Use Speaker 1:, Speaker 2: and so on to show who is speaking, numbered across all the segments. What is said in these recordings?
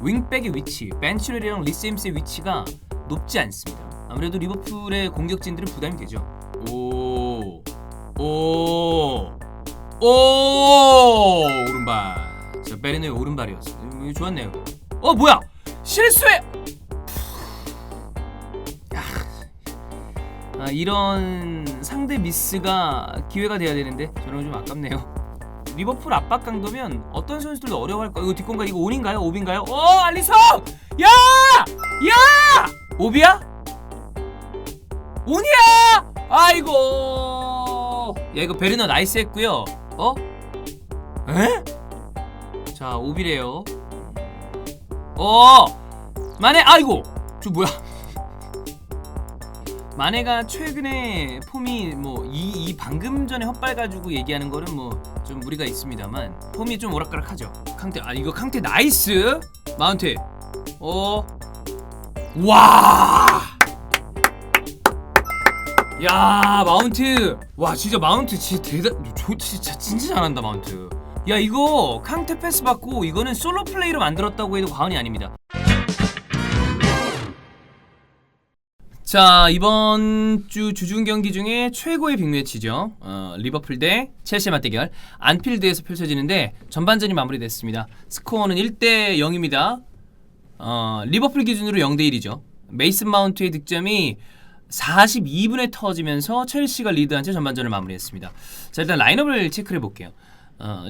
Speaker 1: 윙백의 위치, 벤 칠웰이랑 리스 제임스의 위치가 높지 않습니다. 아무래도 리버풀의 공격진들은 부담이 되죠. 오른발. 자, 베르너의 오른발이었어요. 좋았네요. 뭐야? 실수해. 이런 상대 미스가 기회가 돼야 되는데 저는 좀 아깝네요. 리버풀 압박 강도면 어떤 선수들도 어려워할 거예요. 이거 뒷공간 이거 온인가요? 오비인가요? 알리송! 야! 오비야? 온이야! 아이고. 야, 이거 베르너 나이스 했고요. 에? 자, 오비래요. 마네. 아이고. 저 뭐야? 마네가 최근에 폼이 이 방금 전에 헛발 가지고 얘기하는 거는 좀 무리가 있습니다만 폼이 좀 오락가락하죠. 캉테. 이거 캉테 나이스. 마운트. 와. 야, 마운트. 와, 진짜 마운트 진짜 진짜 잘한다, 마운트. 야, 이거 캉테 패스 받고 이거는 솔로 플레이로 만들었다고 해도 과언이 아닙니다. 자, 이번 주 주중 경기 중에 최고의 빅매치죠. 리버풀 대 첼시 맞대결 안필드에서 펼쳐지는데 전반전이 마무리됐습니다. 스코어는 1대 0입니다. 리버풀 기준으로 0대 1이죠. 메이슨 마운트의 득점이 42분에 터지면서 첼시가 리드한 채 전반전을 마무리했습니다. 자, 일단 라인업을 체크해 볼게요.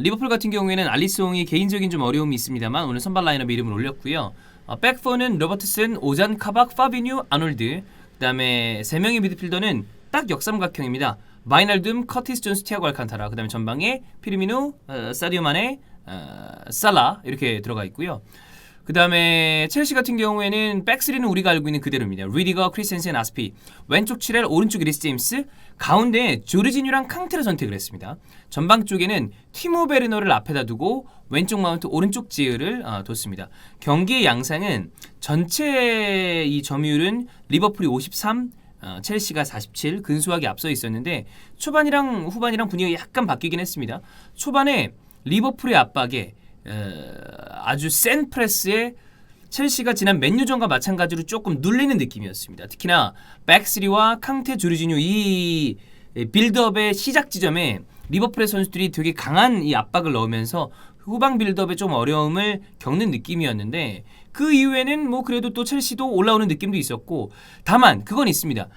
Speaker 1: 리버풀 같은 경우에는 알리송이 개인적인 좀 어려움이 있습니다만 오늘 선발 라인업 이름을 올렸고요. 백포는 로버트슨, 오잔 카박, 파비뉴, 아놀드. 그 다음에 3명의 미드필더는 딱 역삼각형입니다. 마이날둠, 커티스 존스, 티아고 알칸타라. 그 다음에 전방에 피르미누, 사디오 마네, 살라 이렇게 들어가 있고요. 그 다음에 첼시 같은 경우에는 백스리는 우리가 알고 있는 그대로입니다. 리디거, 크리스텐센, 아스피. 왼쪽 칠렐, 오른쪽 리스 제임스. 가운데 조르지뉴랑 캉테를 선택을 했습니다. 전방 쪽에는 티모 베르너를 앞에다 두고 왼쪽 마운트, 오른쪽 지으를 뒀습니다. 경기의 양상은 전체 이 점유율은 리버풀이 53, 첼시가 47 근소하게 앞서 있었는데 초반이랑 후반이랑 분위기가 약간 바뀌긴 했습니다. 초반에 리버풀의 압박에 아주 센 프레스에 첼시가 지난 맨유전과 마찬가지로 조금 눌리는 느낌이었습니다. 특히나 백스리와 캉테, 조르지뉴 이 빌드업의 시작 지점에 리버풀의 선수들이 되게 강한 이 압박을 넣으면서 후방 빌드업에 좀 어려움을 겪는 느낌이었는데 그 이후에는 그래도 또 첼시도 올라오는 느낌도 있었고 다만 그건 있습니다.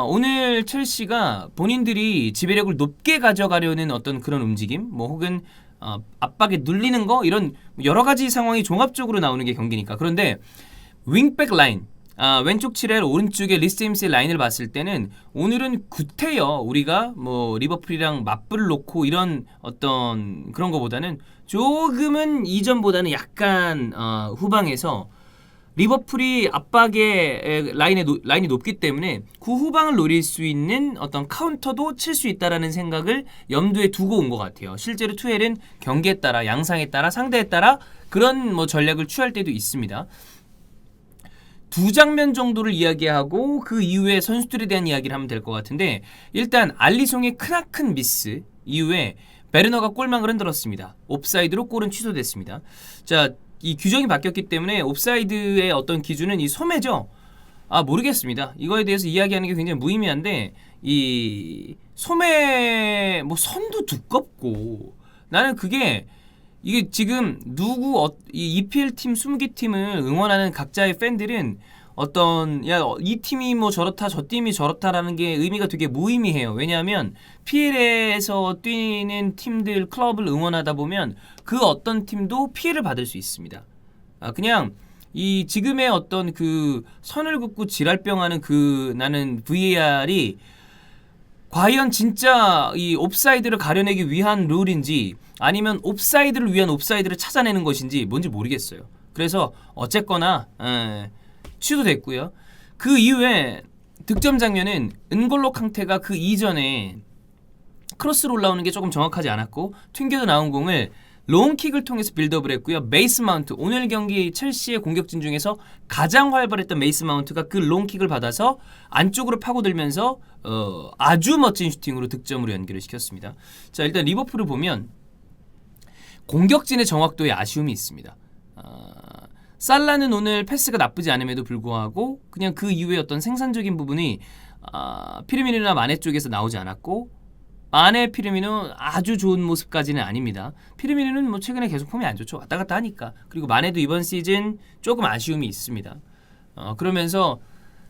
Speaker 1: 오늘 첼시가 본인들이 지배력을 높게 가져가려는 어떤 그런 움직임 혹은 압박에 눌리는 거 이런 여러 가지 상황이 종합적으로 나오는 게 경기니까. 그런데 윙백 라인 왼쪽 칠렐 오른쪽에 리스 제임스의 라인을 봤을 때는 오늘은 구태여 우리가 리버풀이랑 맞불을 놓고 이런 어떤 그런 거보다는 조금은 이전보다는 약간 후방에서 리버풀이 압박의 라인이 높기 때문에 그 후방을 노릴 수 있는 어떤 카운터도 칠 수 있다라는 생각을 염두에 두고 온 것 같아요. 실제로 투엘은 경기에 따라 양상에 따라 상대에 따라 그런 전략을 취할 때도 있습니다. 두 장면 정도를 이야기하고 그 이후에 선수들에 대한 이야기를 하면 될 것 같은데 일단 알리송의 크나큰 미스 이후에 베르너가 골망을 흔들었습니다. 옵사이드로 골은 취소됐습니다. 자, 이 규정이 바뀌었기 때문에 옵사이드의 어떤 기준은 이 소매죠. 모르겠습니다. 이거에 대해서 이야기하는 게 굉장히 무의미한데 이 소매 선도 두껍고 나는 그게 이게 지금 이 EPL 팀 20개 팀을 응원하는 각자의 팬들은 어떤 이 팀이 저렇다 저 팀이 저렇다라는 게 의미가 되게 무의미해요. 왜냐하면 PL에서 뛰는 팀들 클럽을 응원하다 보면 그 어떤 팀도 피해를 받을 수 있습니다. 그냥 이 지금의 어떤 그 선을 긋고 지랄병하는 나는 VAR이 과연 진짜 이 옵사이드를 가려내기 위한 룰인지 아니면 옵사이드를 위한 옵사이드를 찾아내는 것인지 뭔지 모르겠어요. 그래서 어쨌거나 취소됐고요. 그 이후에 득점 장면은 은골로 캉테가 그 이전에 크로스로 올라오는 게 조금 정확하지 않았고 튕겨서 나온 공을 롱킥을 통해서 빌드업을 했고요. 메이슨 마운트 오늘 경기 첼시의 공격진 중에서 가장 활발했던 메이슨 마운트가 그 롱킥을 받아서 안쪽으로 파고들면서 아주 멋진 슈팅으로 득점으로 연결을 시켰습니다. 자, 일단 리버풀을 보면 공격진의 정확도에 아쉬움이 있습니다. 살라는 오늘 패스가 나쁘지 않음에도 불구하고 그냥 그 이후에 어떤 생산적인 부분이 피르미누나 마네 쪽에서 나오지 않았고, 마네 피르미누 아주 좋은 모습까지는 아닙니다. 피르미누는 뭐 최근에 계속 폼이 안 좋죠. 왔다 갔다 하니까. 그리고 마네도 이번 시즌 조금 아쉬움이 있습니다. 그러면서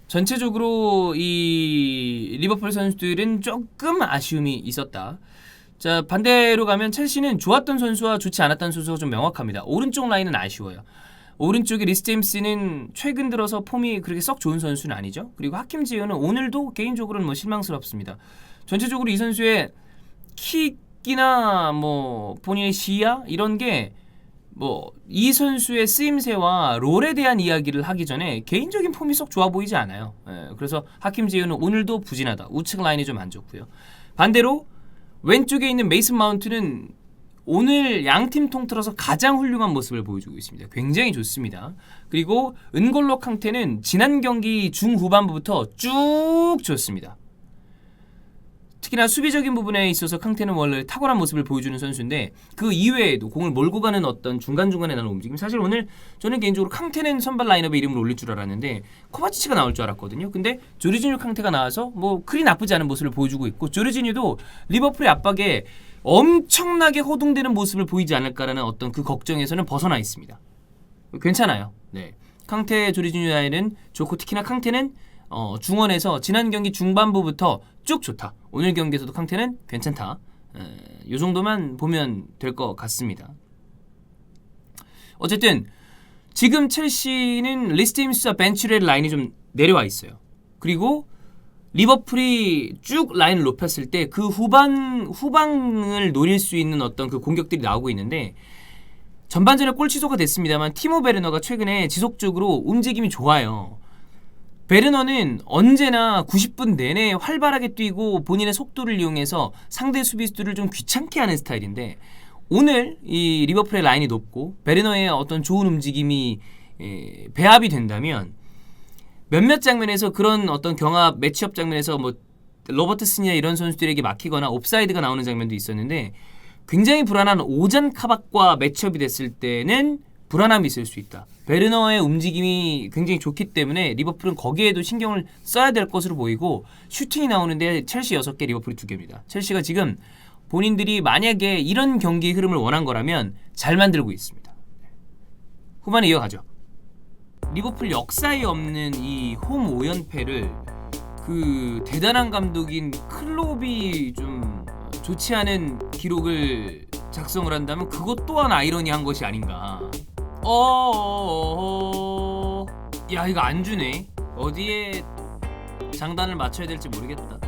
Speaker 1: 전체적으로 이 리버풀 선수들은 조금 아쉬움이 있었다. 자, 반대로 가면 첼시는 좋았던 선수와 좋지 않았던 선수가 좀 명확합니다. 오른쪽 라인은 아쉬워요. 오른쪽에 리스 제임스는 최근 들어서 폼이 그렇게 썩 좋은 선수는 아니죠. 그리고 하킴 지효는 오늘도 개인적으로는 뭐 실망스럽습니다. 전체적으로 이 선수의 킥이나 뭐 본인의 시야 이런 게 뭐 이 선수의 쓰임새와 롤에 대한 이야기를 하기 전에 개인적인 폼이 썩 좋아 보이지 않아요. 그래서 하킴 지효는 오늘도 부진하다. 우측 라인이 좀 안 좋고요. 반대로 왼쪽에 있는 메이슨 마운트는 오늘 양팀 통틀어서 가장 훌륭한 모습을 보여주고 있습니다. 굉장히 좋습니다. 그리고 은골로 캉테는 지난 경기 중후반부부터 쭉 좋습니다. 특히나 수비적인 부분에 있어서 캉테는 원래 탁월한 모습을 보여주는 선수인데 그 이외에도 공을 몰고 가는 어떤 중간중간에 나는 움직임, 사실 오늘 저는 개인적으로 캉테는 선발 라인업에 이름을 올릴 줄 알았는데 코바치치가 나올 줄 알았거든요. 근데 조르지뉴 캉테가 나와서 뭐 그리 나쁘지 않은 모습을 보여주고 있고, 조르지뉴도 리버풀의 압박에 엄청나게 호동되는 모습을 보이지 않을까라는 어떤 그 걱정에서는 벗어나 있습니다. 괜찮아요. 네, 캉테 조르지뉴 라인은 좋고, 특히나 캉테는 중원에서 지난 경기 중반부부터 쭉 좋다. 오늘 경기에서도 캉테는 괜찮다. 이 정도만 보면 될 것 같습니다. 어쨌든 지금 첼시는 리스 제임스와 벤치렐 라인이 좀 내려와 있어요. 그리고 리버풀이 쭉 라인을 높였을 때 그 후방을 노릴 수 있는 어떤 그 공격들이 나오고 있는데, 전반전에 골 취소가 됐습니다만 티모 베르너가 최근에 지속적으로 움직임이 좋아요. 베르너는 언제나 90분 내내 활발하게 뛰고 본인의 속도를 이용해서 상대 수비수들을 좀 귀찮게 하는 스타일인데, 오늘 이 리버풀의 라인이 높고 베르너의 어떤 좋은 움직임이 배합이 된다면 몇몇 장면에서 그런 어떤 경합 매치업 장면에서 뭐 로버트슨이나 이런 선수들에게 막히거나 옵사이드가 나오는 장면도 있었는데, 굉장히 불안한 오잔 카박과 매치업이 됐을 때는 불안함이 있을 수 있다. 베르너의 움직임이 굉장히 좋기 때문에 리버풀은 거기에도 신경을 써야 될 것으로 보이고, 슈팅이 나오는데 첼시 6개, 리버풀이 2개입니다. 첼시가 지금 본인들이 만약에 이런 경기 흐름을 원한 거라면 잘 만들고 있습니다. 후반에 이어가죠. 리버풀 역사에 없는 이 홈 5연패를 그 대단한 감독인 클롭이 좀 좋지 않은 기록을 작성을 한다면 그것 또한 아이러니한 것이 아닌가. 야, 이거 안 주네. 어디에 장단을 맞춰야 될지 모르겠다.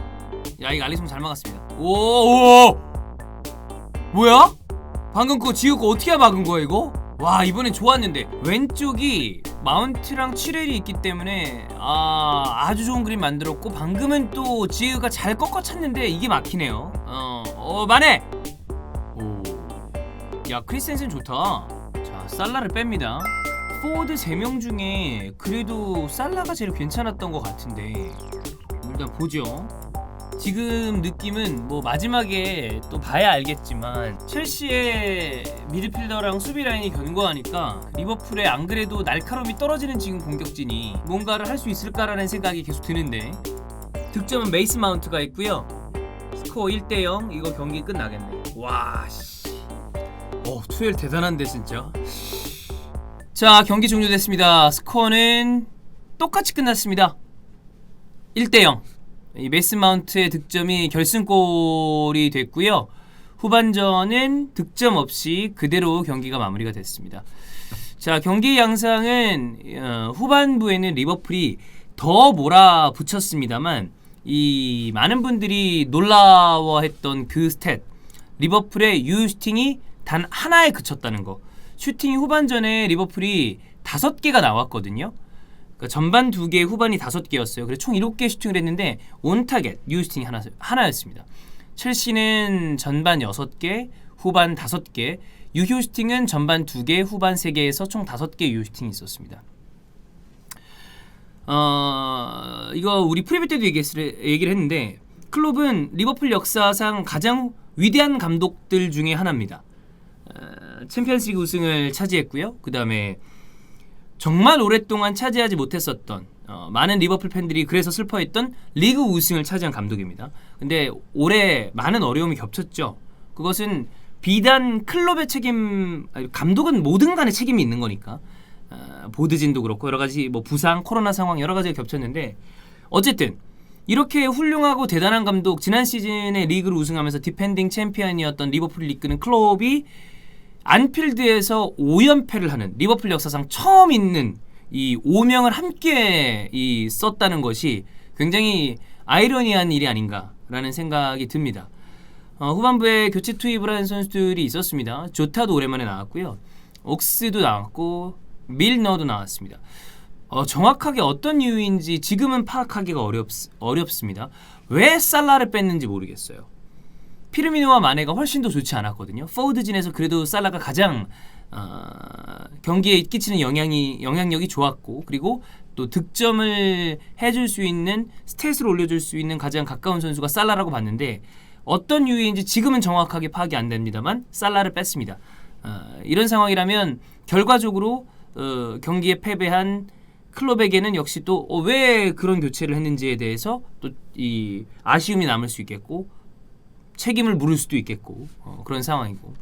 Speaker 1: 야, 이거 알리송 잘 막았습니다. 오, 뭐야? 방금 그거 지우고 어떻게 막은 거야 이거? 와, 이번엔 좋았는데 왼쪽이 마운트랑 치렐이 있기 때문에 아주 좋은 그림 만들었고, 방금은 또 지우가 잘 꺾어 찼는데 이게 막히네요. 마네. 오, 야, 크리스텐슨 좋다. 자, 살라를 뺍니다. 포워드 3명 중에 그래도 살라가 제일 괜찮았던 것 같은데 일단 보죠. 지금 느낌은 뭐 마지막에 또 봐야 알겠지만 첼시의 미드필더랑 수비 라인이 견고하니까 리버풀의 안 그래도 날카로움이 떨어지는 지금 공격진이 뭔가를 할 수 있을까라는 생각이 계속 드는데, 득점은 메이스 마운트가 있고요. 스코어 1대0. 이거 경기 끝나겠네. 와, 씨. 투엘 대단한데 진짜. 자, 경기 종료됐습니다. 스코어는 똑같이 끝났습니다. 1대0. 이 메이슨 마운트의 득점이 결승골이 됐고요. 후반전은 득점 없이 그대로 경기가 마무리가 됐습니다. 자, 경기 양상은 후반부에는 리버풀이 더 몰아붙였습니다만, 이 많은 분들이 놀라워했던 그 스탯, 리버풀의 유슈팅이 단 하나에 그쳤다는 거. 슈팅이 후반전에 리버풀이 5개가 나왔거든요. 그러니까 전반 2개, 후반이 5개였어요. 그래서 총 7개 슈팅을 했는데 온타겟 유슈팅이 하나였습니다. 첼시는 전반 6개, 후반 5개, 유효 슈팅은 전반 2개, 후반 3개에서 총 5개 유효 슈팅이 있었습니다. 이거 우리 프리뷰 때도 얘기를 했는데, 클롭은 리버풀 역사상 가장 위대한 감독들 중에 하나입니다. 챔피언스리그 우승을 차지했고요. 그 다음에 정말 오랫동안 차지하지 못했었던 많은 리버풀 팬들이 그래서 슬퍼했던 리그 우승을 차지한 감독입니다. 근데 올해 많은 어려움이 겹쳤죠. 그것은 비단 클럽의 책임, 감독은 모든 간에 책임이 있는 거니까. 보드진도 그렇고 여러 가지 뭐 부상, 코로나 상황 여러 가지가 겹쳤는데 어쨌든 이렇게 훌륭하고 대단한 감독, 지난 시즌에 리그를 우승하면서 디펜딩 챔피언이었던 리버풀 이끄는 클럽이 안필드에서 5연패를 하는 리버풀 역사상 처음 있는 이 오명을 함께 썼다는 것이 굉장히 아이러니한 일이 아닌가라는 생각이 듭니다. 후반부에 교체 투입을 한 선수들이 있었습니다. 조타도 오랜만에 나왔고요. 옥스도 나왔고 밀너도 나왔습니다. 정확하게 어떤 이유인지 지금은 파악하기가 어렵습니다. 왜 살라를 뺐는지 모르겠어요. 피르미노와 마네가 훨씬 더 좋지 않았거든요. 포워드진에서 그래도 살라가 가장 경기에 끼치는 영향력이 좋았고, 그리고 또 득점을 해줄 수 있는, 스탯을 올려줄 수 있는 가장 가까운 선수가 살라라고 봤는데 어떤 이유인지 지금은 정확하게 파악이 안 됩니다만 살라를 뺐습니다. 이런 상황이라면 결과적으로 경기에 패배한 클럽에게는 역시 또 왜 그런 교체를 했는지에 대해서 또 이 아쉬움이 남을 수 있겠고 책임을 물을 수도 있겠고 그런 상황이고.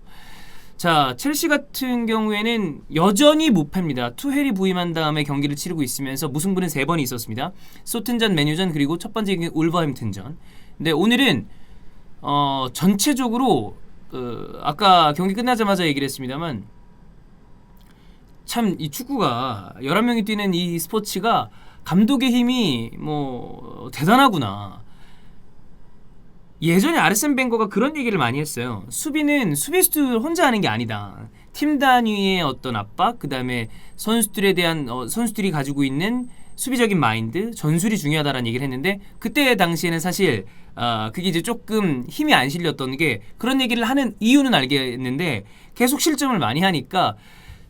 Speaker 1: 자, 첼시 같은 경우에는 여전히 무패입니다. 투헬이 부임한 다음에 경기를 치르고 있으면서 무승부는 3번이 있었습니다. 소튼전, 메뉴전, 그리고 첫 번째 경기 울버햄튼전. 근데 오늘은 전체적으로 아까 경기 끝나자마자 얘기를 했습니다만 참 이 축구가 11명이 뛰는 이 스포츠가 감독의 힘이 뭐 대단하구나. 예전에 아르센 벵거가 그런 얘기를 많이 했어요. 수비는 수비수들 혼자 하는 게 아니다. 팀 단위의 어떤 압박, 그 다음에 선수들에 대한 선수들이 가지고 있는 수비적인 마인드, 전술이 중요하다라는 얘기를 했는데 그때 당시에는 사실 그게 이제 조금 힘이 안 실렸던 게 그런 얘기를 하는 이유는 알겠는데 계속 실점을 많이 하니까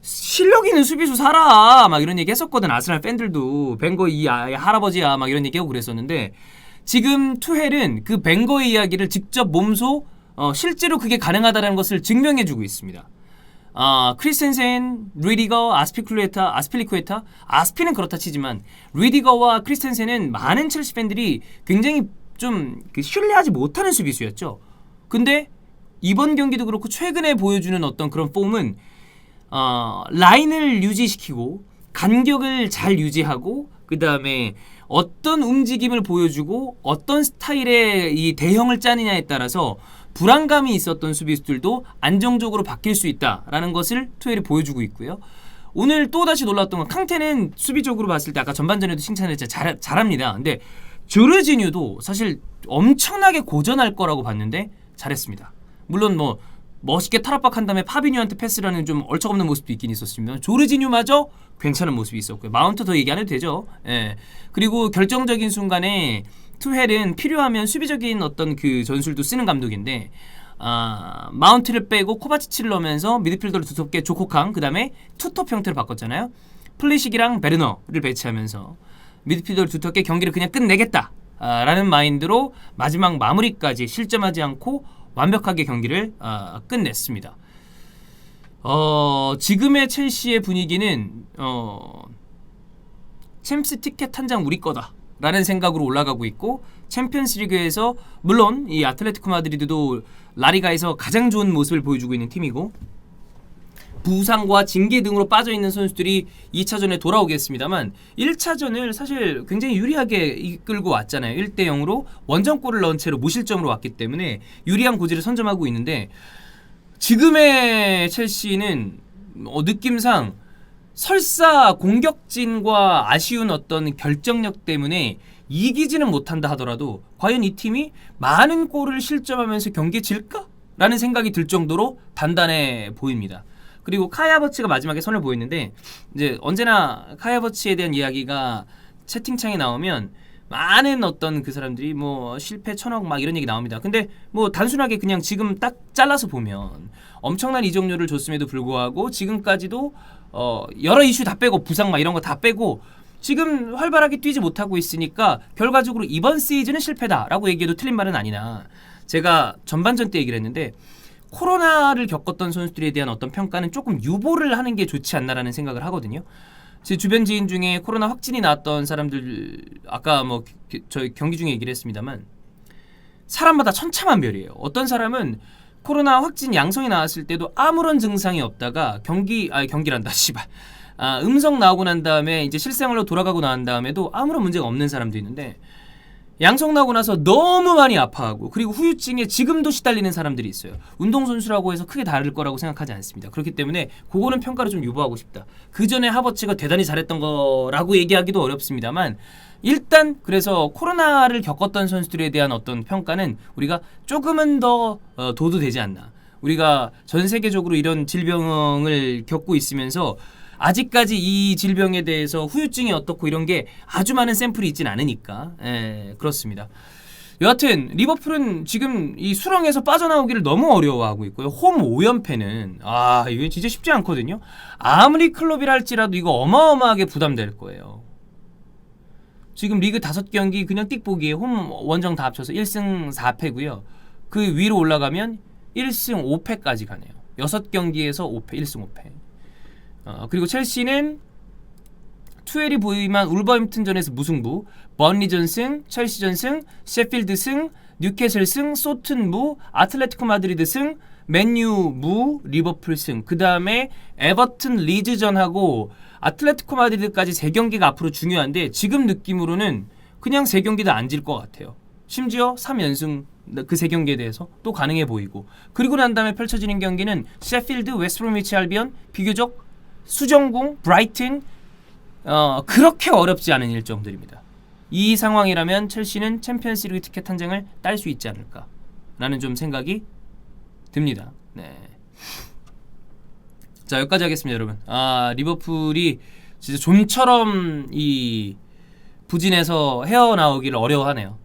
Speaker 1: 실력 있는 수비수 사라 막 이런 얘기 했었거든. 아스날 팬들도 벵거 이 할아버지야 막 이런 얘기하고 그랬었는데 지금 투헬은 그 벵거의 이야기를 직접 몸소 실제로 그게 가능하다는 것을 증명해주고 있습니다. 크리스텐센, 리디거, 아스필리쿠에타, 아스피는 그렇다 치지만 리디거와 크리스텐센은 많은 첼시 팬들이 굉장히 좀 신뢰하지 못하는 수비수였죠. 근데 이번 경기도 그렇고 최근에 보여주는 어떤 그런 폼은 라인을 유지시키고 간격을 잘 유지하고 그 다음에 어떤 움직임을 보여주고 어떤 스타일의 이 대형을 짜느냐에 따라서 불안감이 있었던 수비수들도 안정적으로 바뀔 수 있다라는 것을 투헬이 보여주고 있고요. 오늘 또다시 놀랐던 건 캉테는 수비적으로 봤을 때 아까 전반전에도 칭찬했잖아요. 잘합니다. 근데 조르지뉴도 사실 엄청나게 고전할 거라고 봤는데 잘했습니다. 물론 뭐 멋있게 탈압박한 다음에 파비뉴한테 패스라는 좀 얼척없는 모습도 있긴 있었습니다. 조르지뉴마저 괜찮은 모습이 있었고요. 마운트 더 얘기 안 해도 되죠. 예. 그리고 결정적인 순간에 투헬은 필요하면 수비적인 어떤 그 전술도 쓰는 감독인데 마운트를 빼고 코바치치를 넣으면서 미드필더를 두텁게 조코캉 그 다음에 투톱 형태로 바꿨잖아요. 플리식이랑 베르너를 배치하면서 미드필더를 두텁게 경기를 그냥 끝내겠다 라는 마인드로 마지막 마무리까지 실점하지 않고 완벽하게 경기를 끝냈습니다. 지금의 첼시의 분위기는 챔스 티켓 한 장 우리 거다 라는 생각으로 올라가고 있고 챔피언스리그에서 물론 이 아틀레티코 마드리드도 라리가에서 가장 좋은 모습을 보여주고 있는 팀이고 부상과 징계 등으로 빠져있는 선수들이 2차전에 돌아오겠습니다만 1차전을 사실 굉장히 유리하게 이끌고 왔잖아요. 1대0으로 원정골을 넣은 채로 무실점으로 왔기 때문에 유리한 고지를 선점하고 있는데 지금의 첼시는 느낌상 설사 공격진과 아쉬운 어떤 결정력 때문에 이기지는 못한다 하더라도 과연 이 팀이 많은 골을 실점하면서 경기에 질까? 라는 생각이 들 정도로 단단해 보입니다. 그리고 카이 하버츠가 마지막에 선을 보였는데 이제 언제나 카이 하버츠에 대한 이야기가 채팅창에 나오면 많은 어떤 그 사람들이 뭐 실패 천억 막 이런 얘기 나옵니다. 근데 뭐 단순하게 그냥 지금 딱 잘라서 보면 엄청난 이적료를 줬음에도 불구하고 지금까지도 여러 이슈 다 빼고 부상 막 이런 거 다 빼고 지금 활발하게 뛰지 못하고 있으니까 결과적으로 이번 시즌은 실패다라고 얘기해도 틀린 말은 아니나 제가 전반전 때 얘기를 했는데 코로나를 겪었던 선수들에 대한 어떤 평가는 조금 유보를 하는 게 좋지 않나라는 생각을 하거든요. 제 주변 지인 중에 코로나 확진이 나왔던 사람들 아까 뭐 저희 경기 중에 얘기를 했습니다만 사람마다 천차만별이에요. 어떤 사람은 코로나 확진 양성이 나왔을 때도 아무런 증상이 없다가 경기란다 씨발. 음성 나오고 난 다음에 이제 실생활로 돌아가고 난 다음에도 아무런 문제가 없는 사람도 있는데 양성 나고 나서 너무 많이 아파하고 그리고 후유증에 지금도 시달리는 사람들이 있어요. 운동선수라고 해서 크게 다를 거라고 생각하지 않습니다. 그렇기 때문에 그거는 평가를 좀 유보하고 싶다. 그 전에 하버츠가 대단히 잘했던 거라고 얘기하기도 어렵습니다만 일단 그래서 코로나를 겪었던 선수들에 대한 어떤 평가는 우리가 조금은 더 둬도 되지 않나. 우리가 전 세계적으로 이런 질병을 겪고 있으면서 아직까지 이 질병에 대해서 후유증이 어떻고 이런 게 아주 많은 샘플이 있진 않으니까 그렇습니다. 여하튼 리버풀은 지금 이 수렁에서 빠져나오기를 너무 어려워하고 있고요. 홈 5연패는 이거 진짜 쉽지 않거든요. 아무리 클럽이라 할지라도 이거 어마어마하게 부담될 거예요. 지금 리그 5경기 그냥 띡 보기에 홈 원정 다 합쳐서 1승 4패고요. 그 위로 올라가면 1승 5패까지 가네요. 6경기에서 5패, 1승 5패. 그리고 첼시는 투엘이 보이만 울버햄튼전에서 무승부, 번리전 승, 첼시전 승, 셰필드 승, 뉴캐슬 승, 소튼 무, 아틀레티코 마드리드 승, 맨유 무, 리버풀 승. 그 다음에 에버튼 리즈전하고 아틀레티코 마드리드까지 3경기가 앞으로 중요한데 지금 느낌으로는 그냥 3경기 다 안 질 것 같아요. 심지어 3연승 그 3경기에 대해서 또 가능해 보이고 그리고 난 다음에 펼쳐지는 경기는 셰필드, 웨스트브로미치 알비온 비교적 수정공, 브라이튼 그렇게 어렵지 않은 일정들입니다. 이 상황이라면 첼시는 챔피언스리그 티켓 한 장을 딸 수 있지 않을까라는 좀 생각이 듭니다. 네. 자 여기까지 하겠습니다, 여러분. 리버풀이 진짜 좀처럼 이 부진에서 헤어나오기를 어려워하네요.